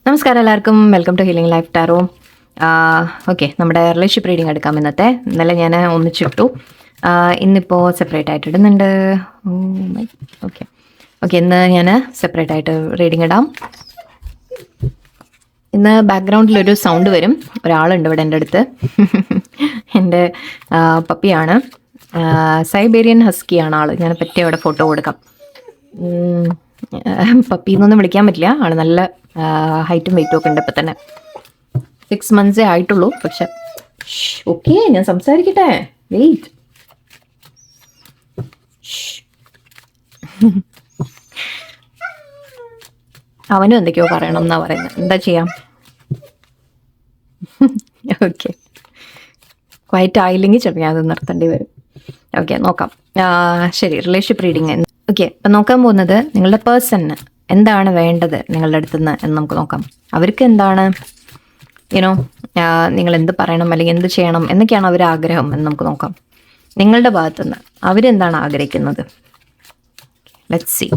നമസ്കാരം എല്ലാവർക്കും, welcome to healing life tarot. Okay, നമ്മുടെ റിലേഷൻഷിപ്പ് റീഡിംഗ് എടുക്കാം ഇന്നത്തെ. ഇന്നലെ ഞാൻ ഒന്നിച്ചിട്ടു, ഇന്നിപ്പോൾ സെപ്പറേറ്റ് ആയിട്ട് ഇടുന്നുണ്ട്. ഓക്കെ ഓക്കെ, ഇന്ന് ഞാൻ സെപ്പറേറ്റ് ആയിട്ട് റീഡിംഗ് ഇടാം. ഇന്ന് ബാക്ക്ഗ്രൗണ്ടിലൊരു സൗണ്ട് വരും. ഒരാളുണ്ട് ഇവിടെ എൻ്റെ അടുത്ത്. എൻ്റെ പപ്പിയാണ്, സൈബേറിയൻ ഹസ്കിയാണ് ആൾ. ഞാൻ പറ്റിയ അവിടെ ഫോട്ടോ കൊടുക്കാം. പപ്പീന്നൊന്നും വിളിക്കാൻ പറ്റില്ല, ആൾ നല്ല ഹൈറ്റും വെയിറ്റും ഒക്കെ ഉണ്ട്. ഇപ്പം തന്നെ 6 months ആയിട്ടുള്ളൂ. പക്ഷെ ഓക്കെ, ഞാൻ സംസാരിക്കട്ടെ, വെയിറ്റ്. അവനും എന്തൊക്കെയോ പറയണം എന്നാ പറയുന്നത്. എന്താ ചെയ്യാം? ഓക്കെ, ക്വയറ്റ് ആയില്ലെങ്കിൽ ചിലപ്പോൾ ഞാൻ അത് നിർത്തേണ്ടി വരും. ഓക്കെ, നോക്കാം. ശരി, റിലേഷൻഷിപ്പ് റീഡിങ്. ഓക്കെ, അപ്പം നോക്കാൻ പോകുന്നത് നിങ്ങളുടെ പേഴ്സണിന് എന്താണ് വേണ്ടത് നിങ്ങളുടെ അടുത്തുനിന്ന് എന്ന് നമുക്ക് നോക്കാം. അവർക്ക് എന്താണ് നിങ്ങൾ എന്ത് പറയണം അല്ലെങ്കിൽ എന്ത് ചെയ്യണം എന്നൊക്കെയാണ് അവർ ആഗ്രഹം എന്ന് നമുക്ക് നോക്കാം. നിങ്ങളുടെ ഭാഗത്തുനിന്ന് അവരെന്താണ് ആഗ്രഹിക്കുന്നത്? Let's see.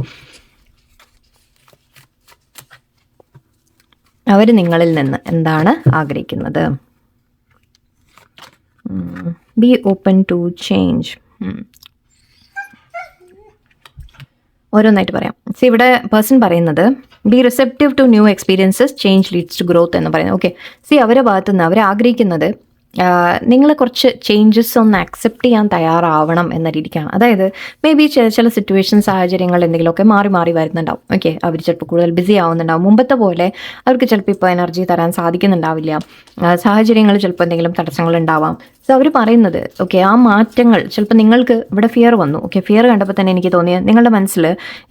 അവർ നിങ്ങളിൽ നിന്ന് എന്താണ് ആഗ്രഹിക്കുന്നത്? Be open to change. ഓരോന്നായിട്ട് പറയാം. സി, ഇവിടെ പേഴ്സൺ പറയുന്നത് be receptive to new experiences, change leads to growth എന്ന് പറയുന്നത്. ഓക്കെ, സി, അവരെ ഭാഗത്തുനിന്ന് അവർ ആഗ്രഹിക്കുന്നത് നിങ്ങൾ കുറച്ച് ചേഞ്ചസ് ഒന്ന് അക്സെപ്റ്റ് ചെയ്യാൻ തയ്യാറാവണം എന്ന രീതിക്കാണ്. അതായത് മേ ബി ചില സിറ്റുവേഷൻ, സാഹചര്യങ്ങൾ എന്തെങ്കിലുമൊക്കെ മാറി മാറി വരുന്നുണ്ടാവും. ഓക്കെ, അവർ ചിലപ്പോൾ കൂടുതൽ ബിസി ആവുന്നുണ്ടാവും. മുമ്പത്തെ പോലെ അവർക്ക് ചിലപ്പോൾ ഇപ്പോൾ എനർജി തരാൻ സാധിക്കുന്നുണ്ടാവില്ല. സാഹചര്യങ്ങൾ ചിലപ്പോൾ എന്തെങ്കിലും തടസ്സങ്ങൾ ഉണ്ടാവാം. സോ അവർ പറയുന്നത് ഓക്കെ, ആ മാറ്റങ്ങൾ ചിലപ്പോൾ നിങ്ങൾക്ക് ഇവിടെ ഫിയർ വന്നു. ഓക്കെ, ഫിയർ കണ്ടപ്പോൾ തന്നെ എനിക്ക് തോന്നിയത് നിങ്ങളുടെ മനസ്സിൽ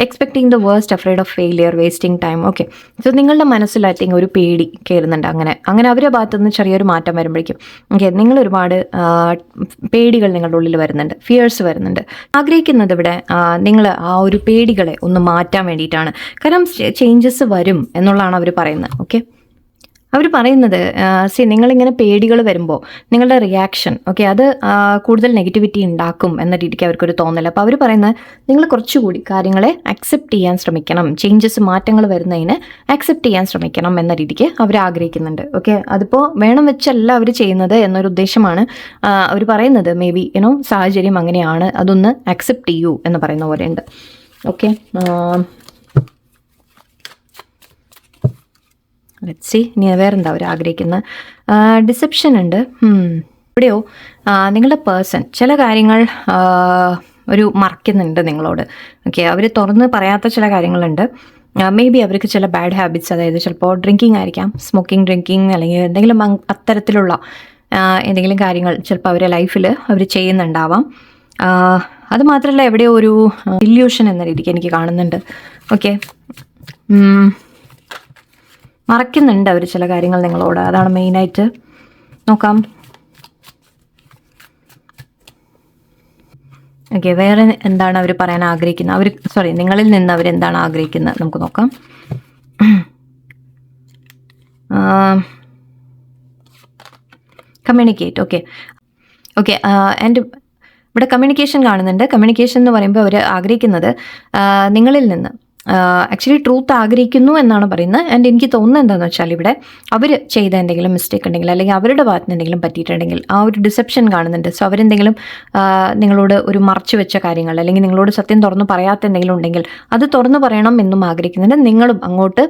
expecting the worst, afraid of failure, wasting time. Okay, so നിങ്ങളുടെ മനസ്സിൽ ഐ തിങ്ക് ഒരു പേടി കയറുന്നുണ്ട്. അങ്ങനെ അവരുടെ ഭാഗത്തുനിന്ന് ചെറിയൊരു മാറ്റം വരുമ്പോഴേക്കും ഓക്കെ, നിങ്ങൾ ഒരുപാട് പേടികൾ നിങ്ങളുടെ ഉള്ളിൽ വരുന്നുണ്ട്, ഫിയേഴ്സ് വരുന്നുണ്ട്. ആഗ്രഹിക്കുന്നത് ഇവിടെ നിങ്ങൾ ആ ഒരു പേടികളെ ഒന്ന് മാറ്റാൻ വേണ്ടിയിട്ടാണ്. കാരണം ചേഞ്ചസ് വരും എന്നുള്ളതാണ് അവർ പറയുന്നത്. ഓക്കെ, അവർ പറയുന്നത് സി, നിങ്ങളിങ്ങനെ പേടികൾ വരുമ്പോൾ നിങ്ങളുടെ റിയാക്ഷൻ ഓക്കെ, അത് കൂടുതൽ നെഗറ്റിവിറ്റി ഉണ്ടാക്കും എന്ന രീതിക്ക് അവർക്കൊരു തോന്നൽ. അപ്പോൾ അവർ പറയുന്നത് നിങ്ങൾ കുറച്ചുകൂടി കാര്യങ്ങളെ അക്സെപ്റ്റ് ചെയ്യാൻ ശ്രമിക്കണം, ചേഞ്ചസ്, മാറ്റങ്ങൾ വരുന്നതിന് അക്സെപ്റ്റ് ചെയ്യാൻ ശ്രമിക്കണം എന്ന രീതിക്ക് അവർ ആഗ്രഹിക്കുന്നുണ്ട്. ഓക്കെ, അതിപ്പോൾ വേണം വെച്ചല്ല അവർ ചെയ്യുന്നത് എന്നൊരു ഉദ്ദേശമാണ് അവർ പറയുന്നത്. മേ ബി സാഹചര്യം അങ്ങനെയാണ്, അതൊന്ന് അക്സെപ്റ്റ് ചെയ്യൂ എന്ന് പറയുന്ന പോലെയുണ്ട്. Okay, let's see. ഇനി വേറെന്താ അവർ ആഗ്രഹിക്കുന്ന? ഡിസെപ്ഷൻ ഉണ്ട്. ഇവിടെയോ നിങ്ങളുടെ പേഴ്സൺ ചില കാര്യങ്ങൾ ഒരു മറക്കുന്നുണ്ട് നിങ്ങളോട്. ഓക്കെ, അവർ തുറന്ന് പറയാത്ത ചില കാര്യങ്ങളുണ്ട്. മേ ബി അവർക്ക് ചില ബാഡ് ഹാബിറ്റ്സ്, അതായത് ചിലപ്പോൾ ഡ്രിങ്കിങ് ആയിരിക്കാം, സ്മോക്കിംഗ്, ഡ്രിങ്കിങ്, അല്ലെങ്കിൽ എന്തെങ്കിലും അത്തരത്തിലുള്ള എന്തെങ്കിലും കാര്യങ്ങൾ ചിലപ്പോൾ അവരുടെ ലൈഫിൽ അവർ ചെയ്യുന്നുണ്ടാവാം. അത് മാത്രമല്ല, എവിടെയോ ഒരു ഇല്യൂഷൻ എന്ന രീതിക്ക് എനിക്ക് കാണുന്നുണ്ട്. ഓക്കെ, മറക്കുന്നുണ്ട് അവർ ചില കാര്യങ്ങൾ നിങ്ങളോട്. അതാണ് മെയിനായിട്ട്. നോക്കാം. ഓക്കെ, വേറെ എന്താണ് അവർ പറയാൻ ആഗ്രഹിക്കുന്നത്? നിങ്ങളിൽ നിന്ന് അവരെന്താണ് ആഗ്രഹിക്കുന്നത് നമുക്ക് നോക്കാം. കമ്മ്യൂണിക്കേറ്റ്. ഓക്കെ, ആൻഡ് ഇവിടെ കമ്മ്യൂണിക്കേഷൻ കാണുന്നുണ്ട്. കമ്മ്യൂണിക്കേഷൻ എന്ന് പറയുമ്പോൾ അവർ ആഗ്രഹിക്കുന്നത് നിങ്ങളിൽ നിന്ന് ആക്ച്വലി ട്രൂത്ത് ആഗ്രഹിക്കുന്നു എന്നാണ് പറയുന്നത്. ആൻഡ് എനിക്ക് തോന്നുന്നത് എന്താണെന്ന് വെച്ചാൽ ഇവിടെ അവർ ചെയ്ത എന്തെങ്കിലും മിസ്റ്റേക്ക് ഉണ്ടെങ്കിൽ, അല്ലെങ്കിൽ അവരുടെ ഭാഗത്ത് നിന്ന് എന്തെങ്കിലും പറ്റിയിട്ടുണ്ടെങ്കിൽ ആ ഒരു ഡിസെപ്ഷൻ കാണുന്നുണ്ട്. സോ അവരെന്തെങ്കിലും നിങ്ങളോട് ഒരു മറച്ചു വെച്ച കാര്യങ്ങൾ, അല്ലെങ്കിൽ നിങ്ങളോട് സത്യം തുറന്നു പറയാത്ത എന്തെങ്കിലും ഉണ്ടെങ്കിൽ അത് തുറന്നു പറയണം എന്നും ആഗ്രഹിക്കുന്നുണ്ട്. നിങ്ങളും അങ്ങോട്ട്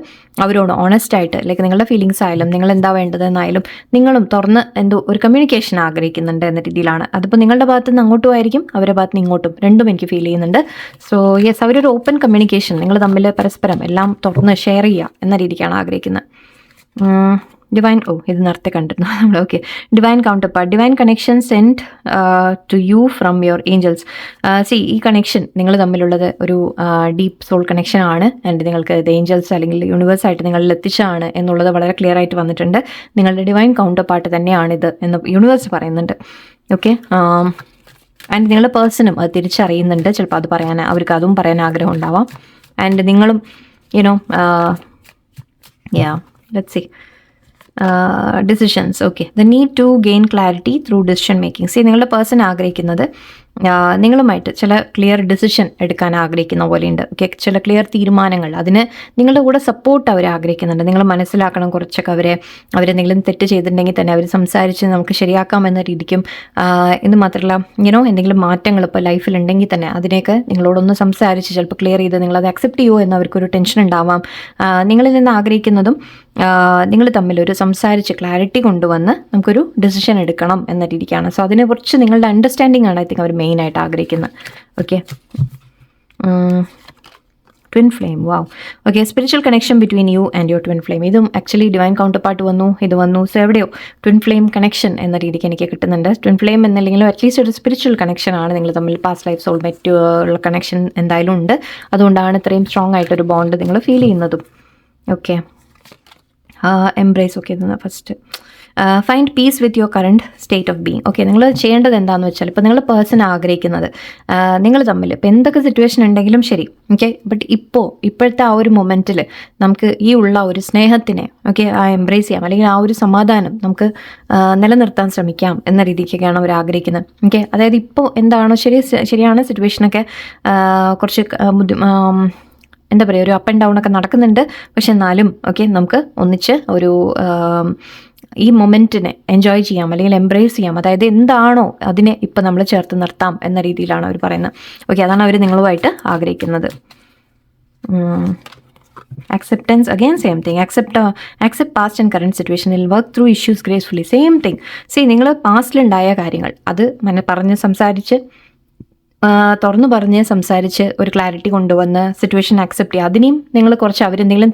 അവരോട് ഓണസ്റ്റ് ആയിട്ട്, ലൈക്ക് നിങ്ങളുടെ ഫീലിങ്സ് ആയാലും നിങ്ങൾ എന്താ വേണ്ടതെന്നായാലും നിങ്ങളും തുറന്ന് എന്തോ ഒരു കമ്മ്യൂണിക്കേഷൻ ആഗ്രഹിക്കുന്നുണ്ട് എന്ന രീതിയിലാണ്. അതിപ്പോൾ നിങ്ങളുടെ ഭാഗത്ത് നിന്ന് അങ്ങോട്ടും ആയിരിക്കും, അവരുടെ ഭാഗത്ത് നിന്ന് ഇങ്ങോട്ടും, രണ്ടും എനിക്ക് ഫീൽ ചെയ്യുന്നുണ്ട്. സോ യെസ്, അവരൊരു ഓപ്പൺ കമ്മ്യൂണിക്കേഷൻ, നിങ്ങൾ തമ്മിൽ പരസ്പരം എല്ലാം തുറന്ന് ഷെയർ ചെയ്യുക എന്ന രീതിക്കാണ് ആഗ്രഹിക്കുന്നത്. ഡിവൈൻ, ഇത് നേരത്തെ കണ്ടിരുന്നു നമ്മൾ. Okay, divine counterpart, divine connection send to you from your angels. See, ഈ കണക്ഷൻ നിങ്ങൾ തമ്മിലുള്ളത് ഒരു ഡീപ്പ് സോൾ കണക്ഷൻ ആണ്. ആൻഡ് നിങ്ങൾക്ക് ഇത് ഏഞ്ചൽസ് അല്ലെങ്കിൽ യൂണിവേഴ്സായിട്ട് നിങ്ങളിൽ എത്തിച്ചാണ് എന്നുള്ളത് വളരെ ക്ലിയർ ആയിട്ട് വന്നിട്ടുണ്ട്. നിങ്ങളുടെ ഡിവൈൻ കൗണ്ടർ പാർട്ട് തന്നെയാണിത് എന്ന് യൂണിവേഴ്സ് പറയുന്നുണ്ട്. ഓക്കെ, ആൻഡ് നിങ്ങളുടെ പേഴ്സണും അത് തിരിച്ചറിയുന്നുണ്ട്. ചിലപ്പോൾ അത് പറയാൻ, അവർക്ക് അതും പറയാൻ ആഗ്രഹം ഉണ്ടാവാം. ആൻഡ് നിങ്ങളും let's see. Decisions. Okay, the need to gain clarity through decision making. See, നിങ്ങളുടെ പേഴ്സൺ ആഗ്രഹിക്കുന്നത് നിങ്ങളുമായിട്ട് ചില ക്ലിയർ ഡിസിഷൻ എടുക്കാൻ ആഗ്രഹിക്കുന്ന പോലെയുണ്ട്. ഓക്കെ, ചില ക്ലിയർ തീരുമാനങ്ങൾ, അതിന് നിങ്ങളുടെ കൂടെ സപ്പോർട്ട് അവർ ആഗ്രഹിക്കുന്നുണ്ട്. നിങ്ങൾ മനസ്സിലാക്കണം കുറച്ചൊക്കെ അവരെന്തെങ്കിലും തെറ്റ് ചെയ്തിട്ടുണ്ടെങ്കിൽ തന്നെ അവർ സംസാരിച്ച് നമുക്ക് ശരിയാക്കാമെന്ന രീതിക്കും, എന്ന് മാത്രമല്ല എന്തെങ്കിലും മാറ്റങ്ങൾ ഇപ്പോൾ ലൈഫിലുണ്ടെങ്കിൽ തന്നെ അതിനെയൊക്കെ നിങ്ങളോടൊന്ന് സംസാരിച്ച് ചിലപ്പോൾ ക്ലിയർ ചെയ്ത് നിങ്ങളത് അക്സെപ്റ്റ് ചെയ്യുമോ എന്ന് അവർക്കൊരു ടെൻഷൻ ഉണ്ടാവാം. നിങ്ങളിൽ നിന്ന് ആഗ്രഹിക്കുന്നതും നിങ്ങൾ തമ്മിലൊരു സംസാരിച്ച് ക്ലാരിറ്റി കൊണ്ടുവന്ന് നമുക്കൊരു ഡിസിഷൻ എടുക്കണം എന്ന രീതിക്കാണ്. സോ അതിനെക്കുറിച്ച് നിങ്ങളുടെ അണ്ടർസ്റ്റാൻഡിംഗ് ആണ് ഐ തിങ്ക് അവർ മെയിനായിട്ട് ആഗ്രഹിക്കുന്നത്. Okay, twin flame, wow. Okay, spiritual connection between you and your twin flame. ഇതും ആക്ച്വലി ഡിവൈൻ കൗണ്ടർ പാർട്ട് വന്നു, ഇത് വന്നു. സോ എവിടെയോ ട്വിൻ ഫ്ലെയിം കണക്ഷൻ എന്ന രീതിക്ക് എനിക്ക് കിട്ടുന്നുണ്ട്. ട്വിൻ ഫ്ലെയിം എന്നല്ലെങ്കിലും അറ്റ്ലീസ്റ്റ് ഒരു സ്പിരിച്വൽ കണക്ഷൻ ആണ് നിങ്ങൾ തമ്മിൽ. പാസ്റ്റ് ലൈഫ് സോൾമേറ്റ് ഉള്ള കണക്ഷൻ എന്തായാലും ഉണ്ട്. അതുകൊണ്ടാണ് ഇത്രയും സ്ട്രോങ് ആയിട്ടൊരു ബോണ്ട് നിങ്ങൾ ഫീൽ ചെയ്യുന്നതും. Okay, embrace. ഓക്കെ, ഇതെന്നാ first find peace with your current state of being. Okay, നിങ്ങൾ ചെയ്യേണ്ടത് എന്താണെന്ന് വെച്ചാൽ ഇപ്പോൾ നിങ്ങൾ പേഴ്സൺ ആഗ്രഹിക്കുന്നത് നിങ്ങൾ തമ്മിൽ ഇപ്പോൾ എന്തൊക്കെ സിറ്റുവേഷൻ ഉണ്ടെങ്കിലും ശരി, ഓക്കെ, ബട്ട് ഇപ്പോഴത്തെ ആ ഒരു മൊമെൻറ്റിൽ നമുക്ക് ഈ ഉള്ള ഒരു സ്നേഹത്തിനെ എംബ്രേസ് ചെയ്യാം, അല്ലെങ്കിൽ ആ ഒരു സമാധാനം നമുക്ക് നിലനിർത്താൻ ശ്രമിക്കാം എന്ന രീതിക്കൊക്കെയാണ് അവർ ആഗ്രഹിക്കുന്നത്. ഓക്കെ, അതായത് ഇപ്പോൾ എന്താണോ ശരിയാണ് സിറ്റുവേഷനൊക്കെ കുറച്ച് എന്താ പറയുക, ഒരു അപ്പ് ആൻഡ് ഡൗൺ ഒക്കെ നടക്കുന്നുണ്ട്. പക്ഷെ എന്നാലും ഓക്കെ, നമുക്ക് ഒന്നിച്ച് ഒരു ഈ മൊമെൻറ്റിനെ എൻജോയ് ചെയ്യാം, അല്ലെങ്കിൽ എംബ്രേസ് ചെയ്യാം. അതായത് എന്താണോ അതിനെ ഇപ്പം നമ്മൾ ചേർത്ത് നിർത്താം എന്ന രീതിയിലാണ് അവർ പറയുന്നത്. ഓക്കെ, അതാണ് അവർ നിങ്ങളുമായിട്ട് ആഗ്രഹിക്കുന്നത്. acceptance, again same thing, accept past and current situation, will work through issues gracefully, same thing. See, നിങ്ങൾ പാസ്റ്റിലുണ്ടായ കാര്യങ്ങൾ അത് പറഞ്ഞ് സംസാരിച്ച് തുറന്നു പറഞ്ഞ് സംസാരിച്ച് ഒരു ക്ലാരിറ്റി കൊണ്ടുവന്ന് സിറ്റുവേഷൻ അക്സെപ്റ്റ് ചെയ്യുക. അതിനെയും നിങ്ങൾ കുറച്ച് അവരെന്തെങ്കിലും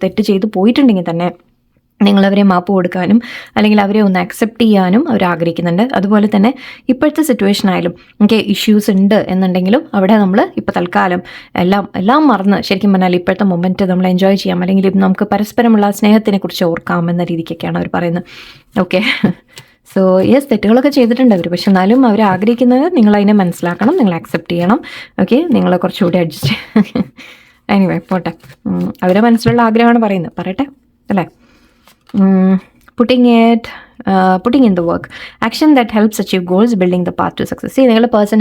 തെറ്റ് ചെയ്ത് പോയിട്ടുണ്ടെങ്കിൽ തന്നെ നിങ്ങളവരെ മാപ്പ് കൊടുക്കാനും അല്ലെങ്കിൽ അവരെ ഒന്ന് അക്സെപ്റ്റ് ചെയ്യാനും അവർ ആഗ്രഹിക്കുന്നുണ്ട്. അതുപോലെ തന്നെ ഇപ്പോഴത്തെ സിറ്റുവേഷൻ ആയാലും എനിക്ക് ഇഷ്യൂസ് ഉണ്ട് എന്നുണ്ടെങ്കിലും അവിടെ നമ്മൾ ഇപ്പോൾ തൽക്കാലം എല്ലാം മറന്ന് ശരിക്കും പറഞ്ഞാൽ ഇപ്പോഴത്തെ മൊമെൻറ്റ് നമ്മൾ എൻജോയ് ചെയ്യാം, അല്ലെങ്കിൽ നമുക്ക് പരസ്പരമുള്ള സ്നേഹത്തിനെ കുറിച്ച് ഓർക്കാം എന്ന രീതിക്കൊക്കെയാണ് അവർ പറയുന്നത്. ഓക്കെ, സോ യെസ്, തെറ്റുകളൊക്കെ ചെയ്തിട്ടുണ്ട് അവർ, പക്ഷെ എന്നാലും അവർ ആഗ്രഹിക്കുന്നത് നിങ്ങളതിനെ മനസ്സിലാക്കണം, നിങ്ങൾ അക്സെപ്റ്റ് ചെയ്യണം. ഓക്കെ, നിങ്ങളെ കുറച്ചുകൂടി അഡ്ജസ്റ്റ് എനിവേ പോട്ടെ, അവരെ മനസ്സിലുള്ള ആഗ്രഹമാണ് പറയുന്നത്, പറയട്ടെ അല്ലേ. putting in the work, action that helps achieve goals, building the path to success. See, നിങ്ങളുടെ പേഴ്സൺ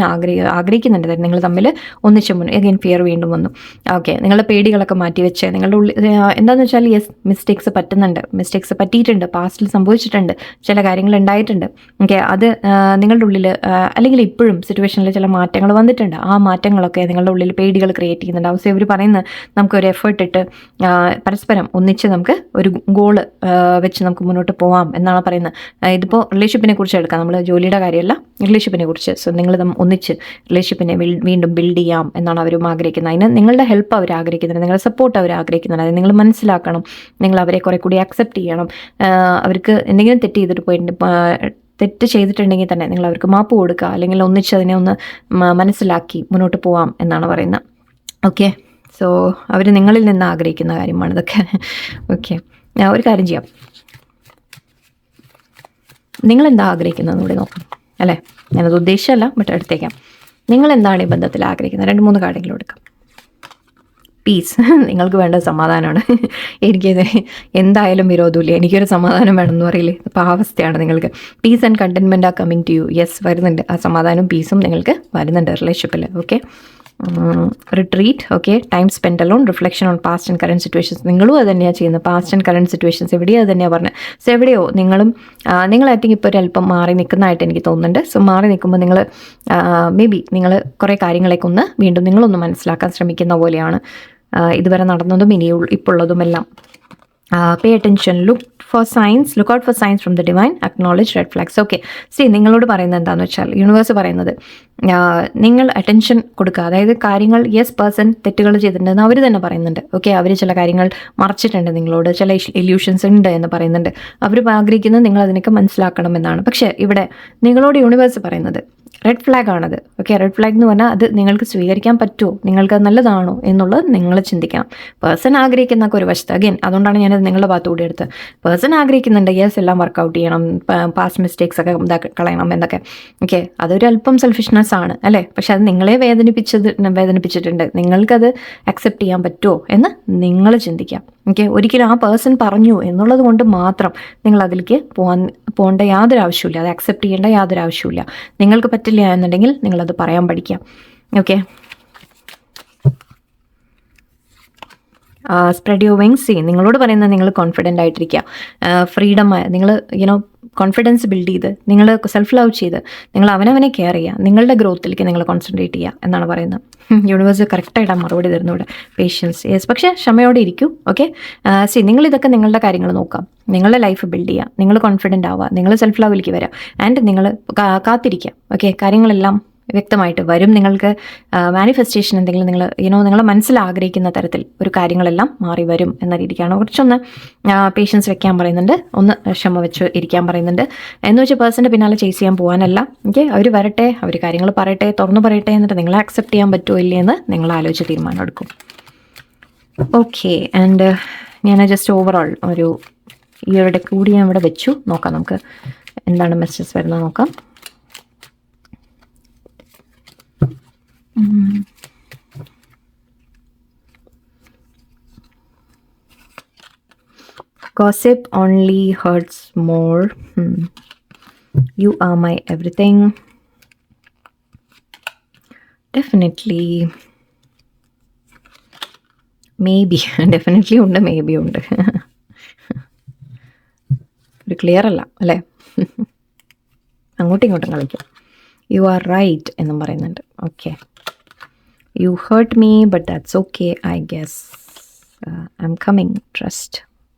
ആഗ്രഹിക്കുന്നുണ്ട് നിങ്ങൾ തമ്മിൽ ഒന്നിച്ച് അഗൈൻ ഫിയർ വീണ്ടും വന്നു. ഓക്കെ, നിങ്ങളുടെ പേടികളൊക്കെ മാറ്റിവെച്ച് നിങ്ങളുടെ ഉള്ളിൽ എന്താണെന്ന് വെച്ചാൽ യെസ്, മിസ്റ്റേക്സ് പറ്റിയിട്ടുണ്ട്, പാസ്റ്റിൽ സംഭവിച്ചിട്ടുണ്ട്, ചില കാര്യങ്ങൾ ഉണ്ടായിട്ടുണ്ട്. ഓക്കെ, അത് നിങ്ങളുടെ ഉള്ളിൽ അല്ലെങ്കിൽ ഇപ്പോഴും സിറ്റുവേഷനിൽ ചില മാറ്റങ്ങൾ വന്നിട്ടുണ്ട്. ആ മാറ്റങ്ങളൊക്കെ നിങ്ങളുടെ ഉള്ളിൽ പേടികൾ ക്രിയേറ്റ് ചെയ്യുന്നുണ്ട്. അവസ്ഥ ഇവർ പറയുന്നത് നമുക്കൊരു എഫേർട്ട് ഇട്ട് പരസ്പരം ഒന്നിച്ച് നമുക്ക് ഒരു ഗോള് വെച്ച് നമുക്ക് മുന്നോട്ട് പോവാം എന്നാണ് പറയുന്നത്. ഇതിപ്പോൾ റിലേഷൻഷിപ്പിനെ കുറിച്ച് എടുക്കാം, നമ്മൾ ജോലിയുടെ കാര്യമല്ല, റിലേഷൻഷിപ്പിനെ കുറിച്ച്. സോ നിങ്ങൾ ഒന്നിച്ച് റിലേഷൻഷിപ്പിനെ വീണ്ടും ബിൽഡ് ചെയ്യാം എന്നാണ് അവരും ആഗ്രഹിക്കുന്നത്. അതിന് നിങ്ങളുടെ ഹെൽപ്പ് അവർ ആഗ്രഹിക്കുന്നുണ്ട്, നിങ്ങളുടെ സപ്പോർട്ട് അവർ ആഗ്രഹിക്കുന്നുണ്ട്. അത് നിങ്ങൾ മനസ്സിലാക്കണം, നിങ്ങൾ അവരെ കുറെ കൂടി അക്സെപ്റ്റ് ചെയ്യണം. അവർക്ക് എന്തെങ്കിലും തെറ്റ് ചെയ്തിട്ടുണ്ടെങ്കിൽ തന്നെ നിങ്ങൾ അവർക്ക് മാപ്പ് കൊടുക്കുക, അല്ലെങ്കിൽ ഒന്നിച്ച് അതിനെ ഒന്ന് മനസ്സിലാക്കി മുന്നോട്ട് പോവാം എന്നാണ് പറയുന്നത്. ഓക്കെ, സോ അവർ നിങ്ങളിൽ നിന്ന് ആഗ്രഹിക്കുന്ന കാര്യമാണ് ഇതൊക്കെ. ഓക്കെ, ഒരു കാര്യം ചെയ്യാം, നിങ്ങളെന്താ ആഗ്രഹിക്കുന്നതെന്ന് കൂടി നോക്കാം അല്ലേ. ഞാനത് ഉദ്ദേശിച്ചല്ല, ബട്ട് എടുത്തേക്കാം. നിങ്ങളെന്താണ് ഈ ബന്ധത്തിൽ ആഗ്രഹിക്കുന്നത്? 2-3 കാര്യങ്ങളും എടുക്കാം. പീസ്, നിങ്ങൾക്ക് വേണ്ട സമാധാനമാണ്. എനിക്കത് എന്തായാലും വിരോധമില്ല, എനിക്കൊരു സമാധാനം വേണമെന്ന് പറയില്ലേ, അപ്പോൾ ആ അവസ്ഥയാണ് നിങ്ങൾക്ക്. Peace and contentment are coming to you. Yes, വരുന്നുണ്ട്, ആ സമാധാനവും പീസും നിങ്ങൾക്ക് വരുന്നുണ്ട് റിലേഷൻഷിപ്പിൽ. Okay, retreat, okay, time spend alone, reflection on past and current situations. നിങ്ങളും അത് തന്നെയാണ് ചെയ്യുന്നത്, പാസ്റ്റ് ആൻഡ് കറണ്ട് സിറ്റുവേഷൻസ് എവിടെയോ അത് തന്നെയാണ് പറഞ്ഞത്. സോ എവിടെയോ നിങ്ങൾ ഐ തിങ്ക് ഇപ്പോൾ ഒരല്പം മാറി നിൽക്കുന്നതായിട്ട് എനിക്ക് തോന്നുന്നുണ്ട്. സോ മാറി നിൽക്കുമ്പോൾ നിങ്ങൾ മേ ബി നിങ്ങൾ കുറേ കാര്യങ്ങളേക്ക് വീണ്ടും നിങ്ങളൊന്ന് മനസ്സിലാക്കാൻ ശ്രമിക്കുന്ന പോലെയാണ് ഇതുവരെ നടന്നതും ഇപ്പോൾ ഉള്ളതുമെല്ലാം. Pay attention, look out for signs from the divine, acknowledge red flags. Okay, see, നിങ്ങളോട് പറയുന്നത് എന്താണെന്ന് വെച്ചാൽ യൂണിവേഴ്സ് പറയുന്നത് നിങ്ങൾ അറ്റൻഷൻ കൊടുക്കുക. അതായത് കാര്യങ്ങൾ, യെസ്, പേഴ്സൺ തെറ്റുകൾ ചെയ്തിട്ടുണ്ടെന്ന് അവർ തന്നെ പറയുന്നുണ്ട്. ഓക്കെ, അവർ ചില കാര്യങ്ങൾ മറച്ചിട്ടുണ്ട് നിങ്ങളോട്, ചില ഇല്യൂഷൻസ് ഉണ്ട് എന്ന് പറയുന്നുണ്ട്. അവർ ആഗ്രഹിക്കുന്നത് നിങ്ങൾ അതിനൊക്കെ മനസ്സിലാക്കണമെന്നാണ്. പക്ഷേ ഇവിടെ നിങ്ങളോട് യൂണിവേഴ്സ് പറയുന്നത് റെഡ് ഫ്ലാഗ് ആണത്. ഓക്കെ, റെഡ് ഫ്ലാഗ് എന്ന് പറഞ്ഞാൽ അത് നിങ്ങൾക്ക് സ്വീകരിക്കാൻ പറ്റുമോ, നിങ്ങൾക്ക് നല്ലതാണോ എന്നുള്ളത് നിങ്ങൾ ചിന്തിക്കണം. പേഴ്സൺ ആഗ്രഹിക്കുന്ന ഒരു വശത്ത്, അഗൈൻ അതുകൊണ്ടാണ് ഞാനത് നിങ്ങളുടെ ഭാഗത്തുകൂടി എടുത്തത്. പേഴ്സൺ പേഴ്സൺ ആഗ്രഹിക്കുന്നുണ്ട് യെസ് എല്ലാം വർക്കൗട്ട് ചെയ്യണം, പാസ്റ്റ് മിസ്റ്റേക്സ് ഒക്കെ കളയണം എന്നൊക്കെ. ഓക്കെ, അതൊരു അല്പം സെൽഫിഷ്നെസ് ആണ് അല്ലേ? പക്ഷെ അത് നിങ്ങളെ വേദനിപ്പിച്ചിട്ടുണ്ട്. നിങ്ങൾക്കത് അക്സെപ്റ്റ് ചെയ്യാൻ പറ്റുമോ എന്ന് നിങ്ങൾ ചിന്തിക്കാം. ഓക്കെ, ഒരിക്കലും ആ പേഴ്സൺ പറഞ്ഞു എന്നുള്ളത് കൊണ്ട് മാത്രം നിങ്ങൾ അതിലേക്ക് പോകേണ്ട യാതൊരു ആവശ്യമില്ല, അത് അക്സെപ്റ്റ് ചെയ്യേണ്ട യാതൊരു ആവശ്യമില്ല. നിങ്ങൾക്ക് പറ്റില്ല എന്നുണ്ടെങ്കിൽ നിങ്ങളത് പറയാൻ പഠിക്കാം. Okay, spread your wings. നിങ്ങളോട് പറയുന്നത് നിങ്ങൾ കോൺഫിഡൻ്റ് ആയിട്ടിരിക്കുക, ഫ്രീഡം, നിങ്ങൾ കോൺഫിഡൻസ് ബിൽഡ് ചെയ്ത്, നിങ്ങൾ സെൽഫ് ലവ് ചെയ്ത്, നിങ്ങൾ അവനവനെ കെയർ ചെയ്യുക, നിങ്ങളുടെ ഗ്രോത്തിലേക്ക് നിങ്ങൾ കോൺസെൻട്രേറ്റ് ചെയ്യുക എന്നാണ് പറയുന്നത്. യൂണിവേഴ്സ് കറക്റ്റായിട്ടാണ് മറുപടി തരുന്നു ഇവിടെ. Patience, yes. പക്ഷേ ക്ഷമയോടെ ഇരിക്കൂ. ഓക്കെ, നിങ്ങളിതൊക്കെ നിങ്ങളുടെ കാര്യങ്ങൾ നോക്കാം, നിങ്ങളുടെ ലൈഫ് ബിൽഡ് ചെയ്യുക, നിങ്ങൾ കോൺഫിഡൻ്റ് ആവുക, നിങ്ങൾ സെൽഫ് ലവിലേക്ക് വരിക, ആൻഡ് നിങ്ങൾ കാത്തിരിക്കുക. ഓക്കെ, കാര്യങ്ങളെല്ലാം വ്യക്തമായിട്ട് വരും. നിങ്ങൾക്ക് മാനിഫെസ്റ്റേഷൻ എന്തെങ്കിലും നിങ്ങൾ മനസ്സിൽ ആഗ്രഹിക്കുന്ന തരത്തിൽ ഒരു കാര്യങ്ങളെല്ലാം മാറി വരും എന്ന രീതിക്കാണ്. കുറച്ചൊന്ന് പേഷ്യൻസ് വെക്കാൻ പറയുന്നുണ്ട്, ഒന്ന് ക്ഷമ വെച്ച് ഇരിക്കാൻ പറയുന്നുണ്ട്. എന്ന് വെച്ചാൽ പേഴ്സൻ്റെ പിന്നാലെ ചേസ് ചെയ്യാൻ പോകാനല്ല. ഓക്കെ, അവർ വരട്ടെ, അവർ കാര്യങ്ങൾ പറയട്ടെ, തുറന്നു പറയട്ടെ, എന്നിട്ട് നിങ്ങളെ അക്സെപ്റ്റ് ചെയ്യാൻ പറ്റുമോ ഇല്ലേ എന്ന് നിങ്ങൾ ആലോചിച്ച് തീരുമാനം എടുക്കും. ഓക്കെ, ആൻഡ് ഞാൻ ജസ്റ്റ് ഓവറോൾ ഒരു ഇവരുടെ കൂടി ഞാൻ ഇവിടെ വെച്ചു. നോക്കാം നമുക്ക് എന്താണ് മെസ്സേജ് വരുന്നത് നോക്കാം. Gossip only hurts more. You are my everything. Definitely. Maybe. Definitely ഉണ്ട്, maybe ഉണ്ട്. ഒരു ക്ലിയർ അല്ല അല്ലേ? അങ്ങോട്ടും ഇങ്ങോട്ടും കളിക്കാം. You are right എന്നും പറയുന്നുണ്ട്. Okay, you hurt me but that's okay I guess. I'm coming, trust.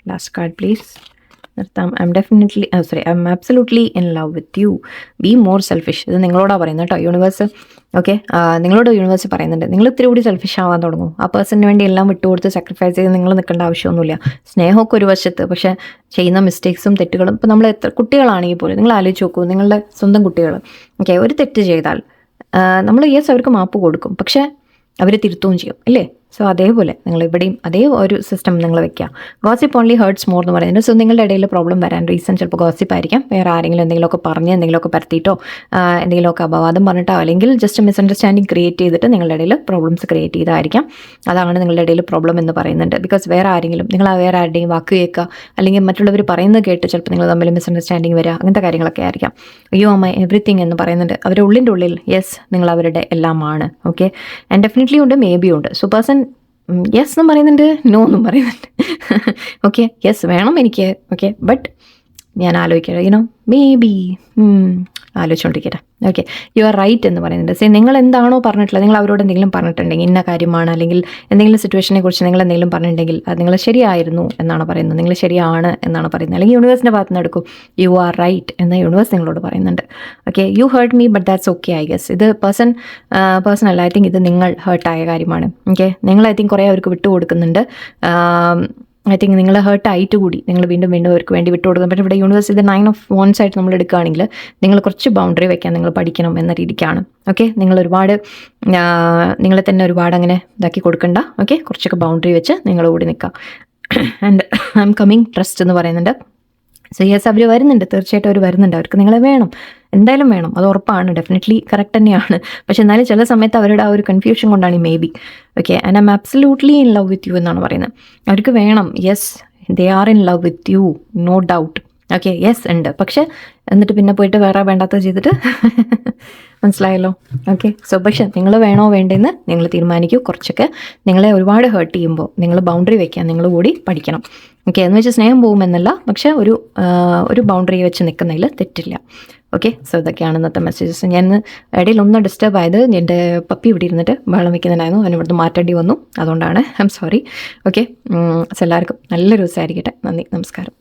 Last card please. I'm absolutely in love with you. Be more selfish. ഇത് നിങ്ങളോടാണ് പറയുന്നത് കേട്ടോ യൂണിവേഴ്സ്. ഓക്കെ, നിങ്ങളോട് യൂണിവേഴ്സ് പറയുന്നുണ്ട്, നിങ്ങൾ ഇത്തിരി കൂടി സെൽഫിഷ് ആവാൻ തുടങ്ങും. ആ പേഴ്സണിന് വേണ്ടി എല്ലാം വിട്ടുകൊടുത്ത് സാക്രിഫൈസ് ചെയ്ത് നിങ്ങൾ നിൽക്കേണ്ട ആവശ്യമൊന്നുമില്ല. സ്നേഹമൊക്കെ ഒരു വശത്ത്, പക്ഷേ ചെയ്യുന്ന മിസ്റ്റേക്സും തെറ്റുകളും, ഇപ്പോൾ നമ്മൾ എത്ര കുട്ടികളാണെങ്കിൽ പോലും നിങ്ങൾ ആലോചിച്ച് നോക്കൂ, നിങ്ങളുടെ സ്വന്തം കുട്ടികൾ. ഓക്കെ, ഒരു തെറ്റ് ചെയ്താൽ നമ്മൾ യെസ് അവർക്ക് മാപ്പ് കൊടുക്കും, പക്ഷേ അവർ തിരുത്തുകയും ചെയ്യും അല്ലേ? സോ അതേപോലെ നിങ്ങൾ ഇവിടെയും അതേ ഒരു സിസ്റ്റം നിങ്ങൾ വെക്കുക. ഗോസിപ്പ് ഓൺലി ഹേർട്സ് മോർ എന്ന് പറയുന്നത്. സോ നിങ്ങളുടെ ഇടയിൽ പ്രോബ്ലം വരാൻ റീസൺ ചിലപ്പോൾ ഗോസിപ്പ് ആയിരിക്കാം. വേറെ ആരെങ്കിലും എന്തെങ്കിലുമൊക്കെ പറഞ്ഞ് എന്തെങ്കിലുമൊക്കെ പരത്തിയിട്ടോ എന്തെങ്കിലുമൊക്കെ അപവാദം പറഞ്ഞിട്ടോ അല്ലെങ്കിൽ ജസ്റ്റ് മിസ്അണ്ടർസ്റ്റാൻഡിങ് ക്രിയേറ്റ് ചെയ്തിട്ട് നിങ്ങളുടെ ഇടയിൽ പ്രോബ്ലംസ് ക്രിയേറ്റ് ചെയ്തായിരിക്കാം. അതാണ് നിങ്ങളുടെ ഇടയിൽ പ്രോബ്ലം എന്ന് പറയുന്നുണ്ട്. ബിക്കോസ് വേറെ ആരെങ്കിലും നിങ്ങൾ വേറെ ആരുടെയും വാക്ക് കേൾക്കുക, അല്ലെങ്കിൽ മറ്റുള്ളവർ പറയുന്നത് കേട്ട് ചിലപ്പോൾ നിങ്ങൾ തമ്മിൽ മിസ്അണ്ടർസ്റ്റാൻഡിങ് വരിക, അങ്ങനത്തെ കാര്യങ്ങളൊക്കെ ആയിരിക്കാം. യു ആർ മൈ എവറിത്തിങ് എന്ന് പറയുന്നുണ്ട്. അവരുടെ ഉള്ളിൽ യെസ് നിങ്ങൾ അവരുടെ എല്ലാമാണ്. ഓക്കെ, ആൻഡ് ഡെഫിനറ്റ്ലി ഉണ്ട്, മേ ബി ഉണ്ട്. സോ പേഴ്സൺ യെസ് എന്നും പറയുന്നുണ്ട്, നോ എന്നും പറയുന്നുണ്ട്. ഓക്കെ, യെസ് വേണം എനിക്ക്, ഓക്കെ, ബട്ട് ഞാൻ ആലോചിക്കട്ടെ, മേ ബി ആലോചിച്ചുകൊണ്ടിരിക്കട്ടെ. ഓക്കെ, യു ആർ റൈറ്റ് എന്ന് പറയുന്നുണ്ട്. നിങ്ങൾ എന്താണോ പറഞ്ഞിട്ടുള്ളത്, നിങ്ങൾ അവരോട് എന്തെങ്കിലും പറഞ്ഞിട്ടുണ്ടെങ്കിൽ ഇന്ന കാര്യമാണ്, അല്ലെങ്കിൽ എന്തെങ്കിലും സിറ്റുവേഷനെ കുറിച്ച് നിങ്ങൾ എന്തെങ്കിലും പറഞ്ഞിട്ടുണ്ടെങ്കിൽ അത് നിങ്ങൾ ശരിയായിരുന്നു എന്നാണ് പറയുന്നത്, നിങ്ങൾ ശരിയാണ് എന്നാണ് പറയുന്നത്. അല്ലെങ്കിൽ യൂണിവേഴ്സിൻ്റെ ഭാഗത്ത് നിന്ന് എടുക്കും, യു ആർ റൈറ്റ് എന്ന് യൂണിവേഴ്സ് നിങ്ങളോട് പറയുന്നുണ്ട്. Okay, you hurt me but that's okay I guess. ഇത് പേഴ്സൺ അല്ല, ഐ തിങ്ക് ഇത് നിങ്ങൾ ഹേർട്ടായ കാര്യമാണ്. ഓക്കെ, നിങ്ങൾ ഐ തിങ്ക് കുറേ അവർക്ക് വിട്ടുകൊടുക്കുന്നുണ്ട്. ഐ തിങ്ക് നിങ്ങൾ ഹേർട്ടായിട്ട് കൂടി നിങ്ങൾ വീണ്ടും അവർക്ക് വേണ്ടി വിട്ടുകൊടുക്കും. പക്ഷേ ഇവിടെ യൂണിവേഴ്സ് ഇത് 9 of Wands ആയിട്ട് നമ്മൾ എടുക്കുകയാണെങ്കിൽ നിങ്ങൾ കുറച്ച് ബൗണ്ടറി വെക്കാൻ നിങ്ങൾ പഠിക്കണം എന്ന രീതിക്കാണ്. ഓക്കെ, നിങ്ങൾ ഒരുപാട് നിങ്ങളെ തന്നെ ഒരുപാട് അങ്ങനെ ഇതാക്കി കൊടുക്കണ്ട. ഓക്കെ, കുറച്ചൊക്കെ ബൗണ്ടറി വെച്ച് നിങ്ങൾ കൂടി നിൽക്കാം. And I am coming, trust എന്ന് പറയുന്നുണ്ട്. സോ യെസ്, അവർ വരുന്നുണ്ട്, തീർച്ചയായിട്ടും അവർ വരുന്നുണ്ട്. അവർക്ക് നിങ്ങളെ വേണം, എന്തായാലും വേണം, അത് ഉറപ്പാണ്, ഡെഫിനറ്റ്ലി കറക്റ്റ് തന്നെയാണ്. പക്ഷെ എന്നാലും ചില സമയത്ത് അവരുടെ ആ ഒരു കൺഫ്യൂഷൻ കൊണ്ടാണ് maybe. Okay, and I am absolutely in love with you എന്നാണ് പറയുന്നത്. അവർക്ക് വേണം, yes they are in love with you, no doubt. Okay, yes ഉണ്ട്, പക്ഷെ എന്നിട്ട് പിന്നെ പോയിട്ട് വേറെ വേണ്ടാത്തത് ചെയ്തിട്ട് മനസ്സിലായല്ലോ. ഓക്കെ, സോ പക്ഷെ നിങ്ങൾ വേണോ വേണ്ടെന്ന് നിങ്ങൾ തീരുമാനിക്കൂ. കുറച്ചൊക്കെ നിങ്ങളെ ഒരുപാട് ഹേർട്ട് ചെയ്യുമ്പോൾ നിങ്ങൾ ബൗണ്ടറി വെക്കാൻ നിങ്ങൾ കൂടി പഠിക്കണം. ഓക്കെ, എന്ന് വെച്ചാൽ സ്നേഹം പോകുമെന്നല്ല, പക്ഷെ ഒരു ബൗണ്ടറി വെച്ച് നിൽക്കുന്നതിൽ തെറ്റില്ല. ഓക്കെ, സോ ഇതൊക്കെയാണ് ഇന്നത്തെ മെസ്സേജസ്. ഞാൻ ഇടയിൽ ഒന്ന് ഡിസ്റ്റർബ് ആയത്, എൻ്റെ പപ്പി ഇവിടെ ഇരുന്നിട്ട് വെള്ളം വയ്ക്കുന്നുണ്ടായിരുന്നു, അവന് ഇവിടുന്ന് മാറ്റേണ്ടി വന്നു, അതുകൊണ്ടാണ്. I am sorry. Okay, so എല്ലാവർക്കും നല്ലൊരു ദിവസമായിരിക്കട്ടെ. നന്ദി, നമസ്കാരം.